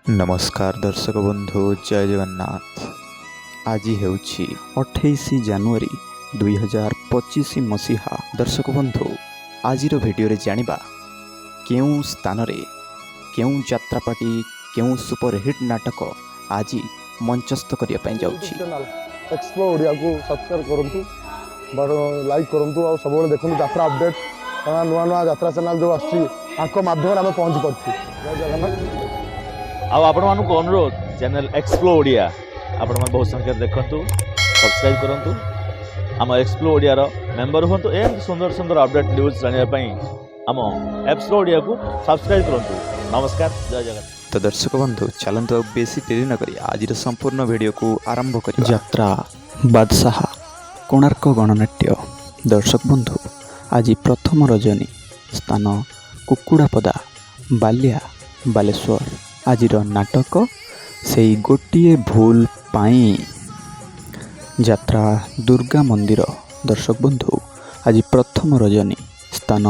नमस्कार दर्शक बंधु जय जगन्नाथ। आज हेउछि 28 जनवरी 2025 मसीहा। दर्शक बंधु आज भिडियो जानिबा केउं स्थान रे केउं यात्रापाटी केउं सुपरहिट नाटक आज मंचस्थ करिया पई जाउछि। एक्सप्लो ओडिया को सब्सक्राइब करंतु बड़ लाइक करंतु और सब देखंतु यात्रा अपडेट नुआ नुआ यात्रा चैनल जो आछि आको माध्यम आम पहुँची पार्छु। जय जगन्नाथ। आपण मानक अनुरोध चैनल एक्सप्लो ओडिया आपण मान बहुत संख्या देखंतु सब्सक्राइब करंतु आम एक्सप्लो ओडिया रो मेंबर होंतु एम सुंदर सुंदर अपडेट न्यूज जानिया पई आम एक्सप्लो ओडिया को सब्सक्राइब करंतु। नमस्कार जय जगन्नाथ। तो दर्शक बंधु चलंतु बेसी देरी न करी आज संपूर्ण वीडियो को आरंभ करिया। यात्रा बादशाह कोणार्क गणनाट्य। दर्शक बंधु आज प्रथम रजनी स्थान कुकुड़ापदा बालिया बालेश्वर। आजिर नाटक से गोटे भूल पाई। यात्रा दुर्गा मंदिर। दर्शक बंधु आज प्रथम रजनी स्थान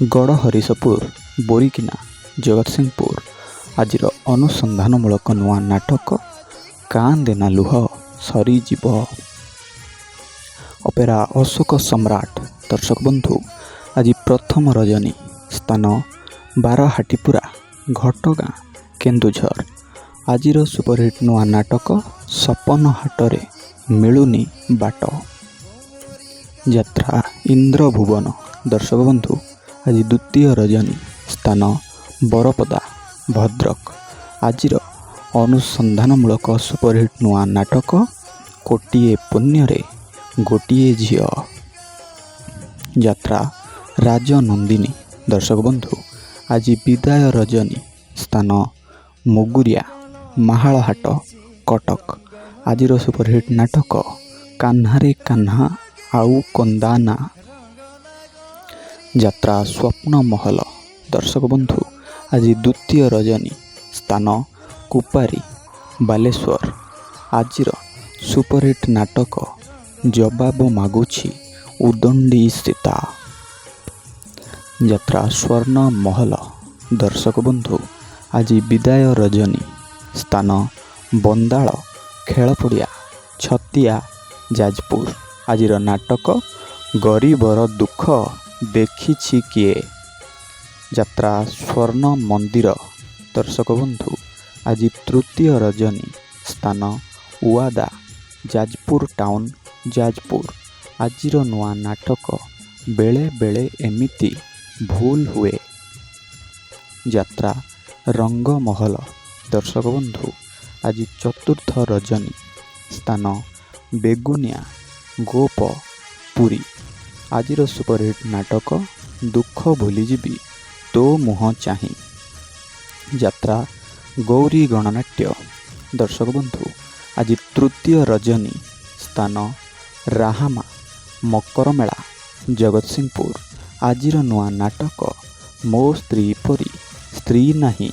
गड़हरिशपुर बोरिकिना जगतसिंहपुर। आजिर अनुसंधानमूलक नुआ नाटक कां देना लुह सरीजीव अपेरा अशोक सम्राट। दर्शक बंधु आज प्रथम रजनी स्थान बारहाटीपुरा घटगाँ केन्दुझर। आजिर सुपरहिट नुआ नाटक सपन हाटरे मिलुनी बाट। यात्रा इंद्रभुवन। दर्शक बंधु आज द्वितीय रजनी स्थान बरपदा भद्रक। आजिर अनुसंधानमूलक सुपरहिट नुआ नाटक कोटिए पुण्यरे गोटिए झियो। यात्रा राजनंदिनी। दर्शक बंधु आज विदाय रजनी स्थान मुगुरिया महालहाट कटक। आजिर सुपरहिट नाटक कान्हारे कान्हा आउ कंदाना। यात्रा स्वप्न महल। दर्शक बंधु आज द्वितीय रजनी स्थान कुपारी बालेश्वर। आजिर सुपरहिट नाटक जवाब मागुछि उदंडी सीता। यात्रा स्वर्ण महल। दर्शक बंधु आज विदाय रजनी स्थान बंदाल खेलपड़िया छतिया जाजपुर। आजिर नाटक गरीबर दुख देखिछि किए। यात्रा स्वर्ण मंदिर। दर्शक बंधु आज तृतीय रजनी स्थान उआदा जाजपुर टाउन जाजपुर। आजिर नुआ नाटक बेले बेले एमिति भूल हुए। यात्रा रंगमहल। दर्शक बंधु आज चतुर्थ रजनी स्थान बेगुनिया गोप पुरी। आजिर सुपरहिट नाटक दुख भूलीजीवी तो मुह चाही। यात्रा गौरी गणनाट्य। दर्शक बंधु आज तृतीय रजनी स्थान राहामा मकर मेला जगतसिंहपुर। आजिर नुआ नाटक मो स्त्री परी स्त्री नहीं।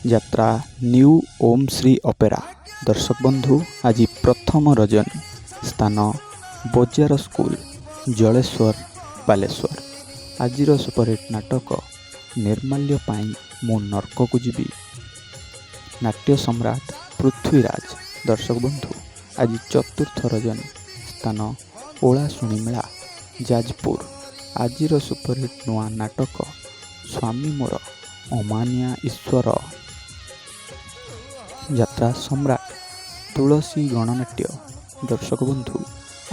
यात्रा न्यू ओम श्री अपेरा। दर्शक बंधु आज प्रथम रजनी स्थान बजार स्कूल जलेश्वर बालेश्वर। आजिर सुपरहिट नाटक निर्माल्य पाई मो नर्क को जीवी नाट्य सम्राट पृथ्वीराज। दर्शक बंधु आज चतुर्थ रजनी स्थान ओलाशुणी मेला जाजपुर। आजिर सुपरहिट नुआ नाटक स्वामी मोर अमानिया ईश्वर। यात्रा सम्राट तुलसी गणनाट्य। दर्शक बंधु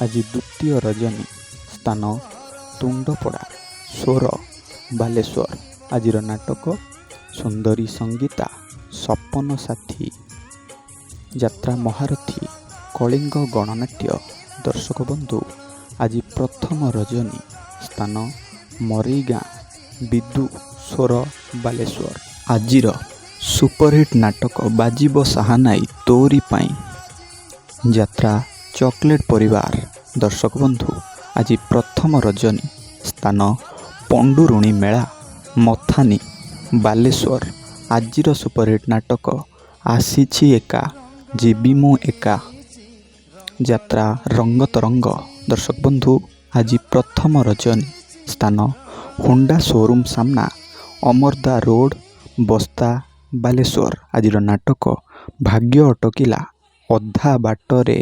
आज द्वितीय रजनी स्थान तुंडपड़ा सोर बालेश्वर। आजिर नाटक सुंदरी संगीता सपन साथी। यात्रा महारथी कलिंग गणनाट्य। दर्शक बंधु आज प्रथम रजनी स्थान मरीगाँ विदु सोर बालेश्वर। आजिर सुपरहिट नाटक बाजिब साहानाई तोरी पाई। यात्रा चॉकलेट परिवार। दर्शक बंधु आज प्रथम रजनी स्थान पंडुरुणी मेला मथानी बालेश्वर। आजिर सुपरहिट नाटक आसीछि एका जीवी मु एका। यात्रा रंग तरंग। दर्शक बंधु आज प्रथम रजनी स्थान होंडा शोरूम सामना अमरदा रोड बस्ता ବାଲେଶ୍ୱର। ଆଜିର ନାଟକ ଭାଗ୍ୟ ଅଟକିଲା ଅଧା ବାଟରେ।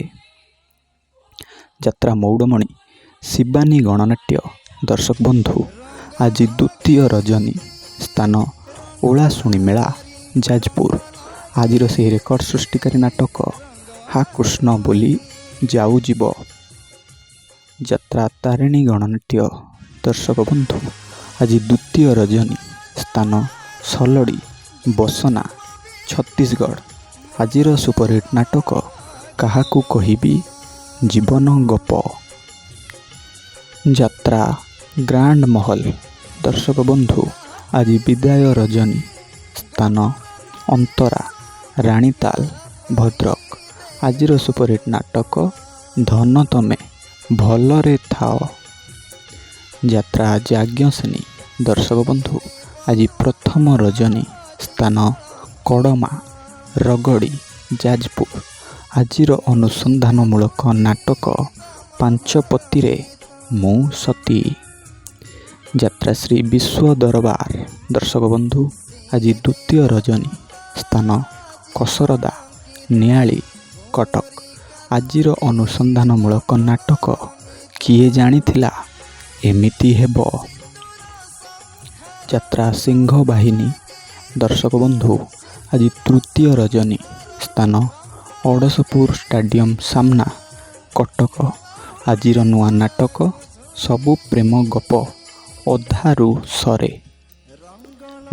ଯାତ୍ରା ମଉଡ଼ମଣି ଶିବାନୀ ଗଣନାଟ୍ୟ। ଦର୍ଶକ ବନ୍ଧୁ, ଆଜି ଦ୍ୱିତୀୟ ରଜନୀ, ସ୍ଥାନ ଓଳାଶୁଣୀ ମେଳା, ଯାଜପୁର। ଆଜିର ସେହି ରେକର୍ଡ଼ ସୃଷ୍ଟିକାରୀ ନାଟକ ହା କୃଷ୍ଣ ବୋଲି ଯାଉ ଯିବ। ଯାତ୍ରା ତାରିଣୀ ଗଣନାଟ୍ୟ। ଦର୍ଶକ ବନ୍ଧୁ, ଆଜି ଦ୍ୱିତୀୟ ରଜନୀ, ସ୍ଥାନ ସଲଡ଼ି, ବସନା, ଛତିଶଗଡ଼। ଆଜିର ସୁପରହିଟ୍ ନାଟକ କାହାକୁ କହିବି ଜୀବନ ଗପ। ଯାତ୍ରା ଗ୍ରାଣ୍ଡ ମହଲ। ଦର୍ଶକ ବନ୍ଧୁ, ଆଜି ବିଦାୟ ରଜନୀ, ସ୍ଥାନ ଅନ୍ତରା, ରାଣୀତାଲ, ଭଦ୍ରକ। ଆଜିର ସୁପରହିଟ୍ ନାଟକ ଧନ ତମେ ଭଲରେ ଥାଅ। ଯାତ୍ରା ଯାଜ୍ଞସେନୀ। ଦର୍ଶକ ବନ୍ଧୁ, ଆଜି ପ୍ରଥମ ରଜନୀ, ସ୍ଥାନ କଡ଼ମା, ରଗଡ଼ି, ଯାଜପୁର। ଆଜିର ଅନୁସନ୍ଧାନମୂଳକ ନାଟକ ପାଞ୍ଚପତିରେ ମୁଁ ସତୀ। ଯାତ୍ରା ଶ୍ରୀ ବିଶ୍ୱ ଦରବାର। ଦର୍ଶକ ବନ୍ଧୁ, ଆଜି ଦ୍ୱିତୀୟ ରଜନୀ, ସ୍ଥାନ କସରଦା, ନିଆଳି, କଟକ। ଆଜିର ଅନୁସନ୍ଧାନମୂଳକ ନାଟକ କିଏ ଜାଣିଥିଲା ଏମିତି ହେବ। ଯାତ୍ରା ସିଂହ ବାହିନୀ। ଦର୍ଶକ ବନ୍ଧୁ, ଆଜି ତୃତୀୟ ରଜନୀ, ସ୍ଥାନ ଅଡ଼ଶପୁର ଷ୍ଟାଡ଼ିୟମ ସାମ୍ନା, କଟକ। ଆଜିର ନୂଆ ନାଟକ ସବୁ ପ୍ରେମ ଗପ ଅଧାରୁ ସରେ।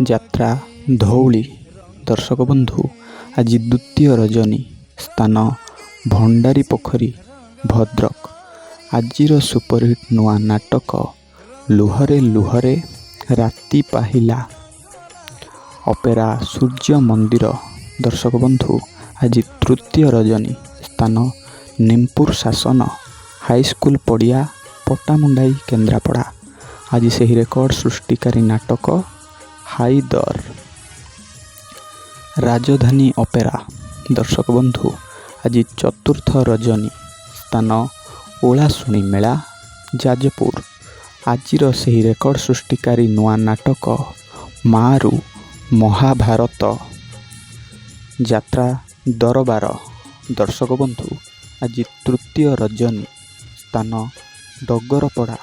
ଯାତ୍ରା ଧଉଳି। ଦର୍ଶକ ବନ୍ଧୁ, ଆଜି ଦ୍ୱିତୀୟ ରଜନୀ, ସ୍ଥାନ ଭଣ୍ଡାରୀ ପୋଖରୀ, ଭଦ୍ରକ। ଆଜିର ସୁପରହିଟ୍ ନୂଆ ନାଟକ ଲୁହରେ ଲୁହରେ ରାତି ପାହିଲା, ଅପେରା ସୂର୍ଯ୍ୟ ମନ୍ଦିର। ଦର୍ଶକ ବନ୍ଧୁ, ଆଜି ତୃତୀୟ ରଜନୀ, ସ୍ଥାନ ନିମପୁର ଶାସନ ହାଇସ୍କୁଲ ପଡ଼ିଆ, ପଟ୍ଟାମୁଣ୍ଡାଇ, କେନ୍ଦ୍ରାପଡ଼ା। ଆଜି ସେହି ରେକର୍ଡ଼ ସୃଷ୍ଟିକାରୀ ନାଟକ ହାଇଦର। ରାଜଧାନୀ ଅପେରା। ଦର୍ଶକ ବନ୍ଧୁ, ଆଜି ଚତୁର୍ଥ ରଜନୀ, ସ୍ଥାନ ଓଳାଶୁଣୀ ମେଳା, ଯାଜପୁର। ଆଜିର ସେହି ରେକର୍ଡ଼ ସୃଷ୍ଟିକାରୀ ନୂଆ ନାଟକ ମାରୁ ମହାଭାରତ। ଯାତ୍ରା ଦରବାର। ଦର୍ଶକ ବନ୍ଧୁ, ଆଜି ତୃତୀୟ ରଜନୀ, ସ୍ଥାନ ଡଗରପଡ଼ା,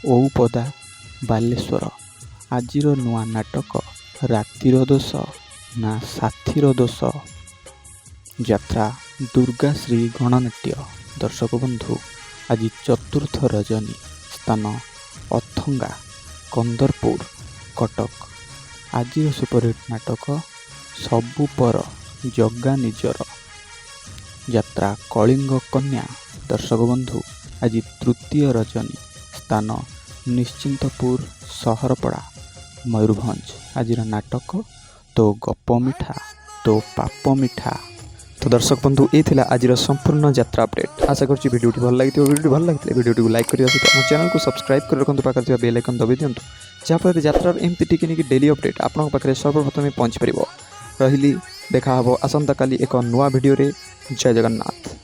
ଔପଦା, ବାଲେଶ୍ୱର। ଆଜିର ନୂଆ ନାଟକ ରାତିର ଦୋଷ ନା ସାଥିର ଦୋଷ। ଯାତ୍ରା ଦୁର୍ଗାଶ୍ରୀ ଗଣନାଟ୍ୟ। ଦର୍ଶକ ବନ୍ଧୁ, ଆଜି ଚତୁର୍ଥ ରଜନୀ, ସ୍ଥାନ ଅଥଙ୍ଗା, କନ୍ଦରପୁର, କଟକ। ଆଜିର ସୁପରହିଟ୍ ନାଟକ ସବୁ ପର ଜଗା ନିଜର। ଯାତ୍ରା କଳିଙ୍ଗ କନ୍ୟା। ଦର୍ଶକ ବନ୍ଧୁ, ଆଜି ତୃତୀୟ ରଜନୀ, ସ୍ଥାନ ନିଶ୍ଚିନ୍ତପୁର, ସହରପଡ଼ା, ମୟୂରଭଞ୍ଜ। ଆଜିର ନାଟକ ତୋ ଗପ ମିଠା ତୋ ପାପ ମିଠା। ତ ଦର୍ଶକ ବନ୍ଧୁ, ଏ ଥିଲା ଆଜିର ସମ୍ପୂର୍ଣ୍ଣ ଯାତ୍ରା ଅପଡେଟ୍। ଆଶା କରୁଛି ଭିଡ଼ିଓଟି ଭଲ ଲାଗିଥିବ। ଭିଡ଼ିଓଟି ଭଲ ଲାଗିଥିଲେ ଭିଡ଼ିଓଟିକୁ ଲାଇକ୍ କରିବା ସହିତ ଆମ ଚ୍ୟାନେଲକୁ ସବସ୍କ୍ରାଇବ୍ କରି ରଖନ୍ତୁ, ପାଖରେ ଥିବା ବେଲ୍ ଆଇକନ୍ ଦବାଇ ଦିଅନ୍ତୁ, ଯାହାଫଳରେ ଯାତ୍ରାର ଏମିତି ଟିକିନିକି ଡେଲି ଅପଡେଟ୍ ଆପଣଙ୍କ ପାଖରେ ସର୍ବପ୍ରଥମେ ପହଞ୍ଚିପାରିବ। ରହିଲି, ଦେଖା ହେବ ଆସନ୍ତାକାଲି ଏକ ନୂଆ ଭିଡ଼ିଓରେ। ଜୟ ଜଗନ୍ନାଥ।